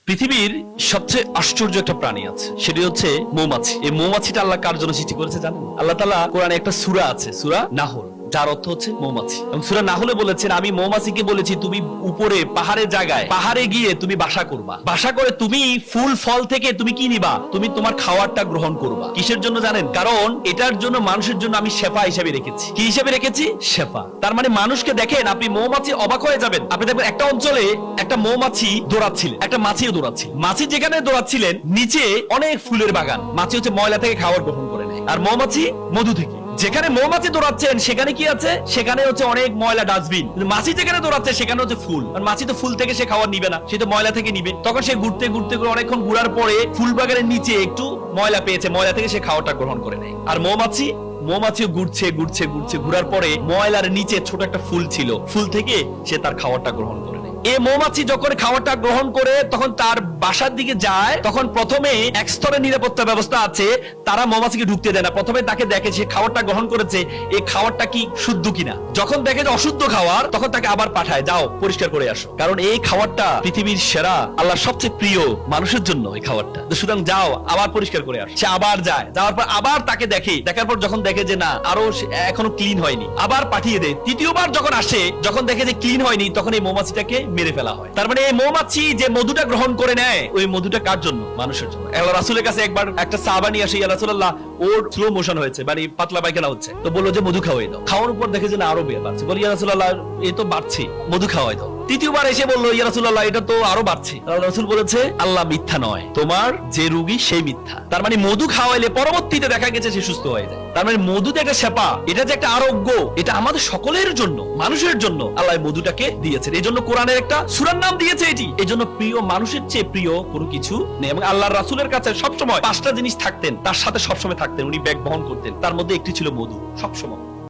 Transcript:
পৃথিবীর সবচেয়ে আশ্চর্য একটা প্রাণী আছে, সেটি হচ্ছে মৌমাছি। এই মৌমাছিটা আল্লাহ কার জন্য সৃষ্টি করেছে জানেন? আল্লাহ তাআলা কোরআনে একটা সূরা আছে, সূরা নাহল, যার অর্থ হচ্ছে মৌমাছি। এবং সূরা নাহলে বলেছেন, আমি মৌমাছিকে বলেছি তুমি উপরে পাহাড়ের জায়গায় পাহাড়ে গিয়ে তুমি বাসা করবা, বাসা করে তুমি ফুল ফল থেকে তুমি কি নিবা, তুমি তোমার খাওয়ারটা গ্রহণ করবা। কিসের জন্য জানেন? কারণ এটার জন্য মানুষের জন্য আমি শেফা হিসেবে রেখেছি। কি হিসেবে রেখেছি? শেফা। তার মানে মানুষকে দেখেন, আপনি মৌমাছি অবাক হয়ে যাবেন। আপনি দেখবেন একটা অঞ্চলে একটা মৌমাছি দৌড়াচ্ছিলেন, একটা মাছিও দৌড়াচ্ছিল। মাছি যেখানে দৌড়াচ্ছিলেন নিচে অনেক ফুলের বাগান। মাছি হচ্ছে ময়লা থেকে খাবার গ্রহণ করে নেয়, আর মৌমাছি মধু থেকে। যেখানে মৌমাছি দৌড়াচ্ছেন সেখানে কি আছে? সেখানে হচ্ছে অনেক ময়লা ডাস্টবিন। মাছি যেখানে দৌড়াচ্ছে সেখানে হচ্ছে ফুল, আর মাছি তো ফুল থেকে সে খাবার নিবে না, সে তো ময়লা থেকে নিবে। তখন সে ঘুরতে ঘুরতে করে অনেকক্ষণ ঘুরার পরে ফুল বাগানের নিচে একটু ময়লা পেয়েছে, ময়লা থেকে সে খাবারটা গ্রহণ করে নেয়। আর মৌমাছিও ঘুরছে ঘুরছে ঘুরছে, ঘুরার পরে ময়লার নিচে ছোট একটা ফুল ছিল, ফুল থেকে সে তার খাবারটা গ্রহণ করে নেয়। এই মৌমাছি যখন খাবারটা গ্রহণ করে তখন তার বাসার দিকে যায়, তখন প্রথমে এক স্তরের নিরাপত্তা ব্যবস্থা আছে, তারা মৌমাছিকে ঢুকতে দেয় না। প্রথমে তাকে দেখে সে খাবারটা গ্রহণ করেছে, এই খাবারটা কি শুদ্ধ কিনা। যখন দেখে যে অশুদ্ধ খাবার, তখন তাকে আবার পাঠায়, যাও পরিষ্কার করে আসো। কারণ এই খাবারটা পৃথিবীর সেরা, আল্লাহর সবচেয়ে প্রিয় মানুষের জন্য এই খাবারটা। সুতরাং যাও আবার পরিষ্কার করে আসো। সে আবার যায়, যাওয়ার পর আবার তাকে দেখে, দেখার পর যখন দেখে যে না, আরো এখনো ক্লিন হয়নি, আবার পাঠিয়ে দেয়। তৃতীয়বার যখন আসে, যখন দেখে যে ক্লিন হয়নি, তখন এই মৌমাছিটাকে মেরে ফেলা হয়। তার মানে এই মৌমাছি যে মধুটা গ্রহণ করে নেয়, ওই মধুটা কার জন্য? মানুষের জন্য। আল্লাহ রাসূলের কাছে একবার একটা সাহাবা নিয়ে আসে, ইয়া রাসূলুল্লাহ, ওর স্লো মোশন হয়েছে, মানে পাতলা পায়খানা হচ্ছে, তো বললো যে মধু খাওয়াই দাও। খাওয়ার উপর দেখে যে না, আরো বাড়ছে। বলি ইয়া রাসূলুল্লাহ, এই তো বাড়ছে, মধু খাওয়াই দাও। তৃতীয়বার এসে বললো, ইয়া রাসূলুল্লাহ, এটা তো আরো বাড়ছে। আল্লাহ রাসূল বলেছে, আল্লাহ মিথ্যা নয়, তোমার যে রোগী সেই মিথ্যা। তার মানে মধু খাওয়াইলে পরবর্তীতে দেখা গেছে সে সুস্থ হয়ে যায়। তার মানে মধু যে একটা সেবা, এটা যে একটা আরোগ্য, এটা আমাদের সকলের জন্য, মানুষের জন্য আল্লাহ মধুটাকে দিয়েছেন। এই জন্য কোরআনের একটা সূরার নাম দিয়েছে এটি। এই জন্য প্রিয় মানুষের চেয়ে প্রিয় কোনো কিছু নেই। এবং আল্লাহর রাসূলের কাছে সবসময় 5টা জিনিস থাকতেন, তার সাথে সবসময় থাকতেন, উনি ব্যাগ বহন করতেন। তার মধ্যে একটি ছিল মধু, সবসময়।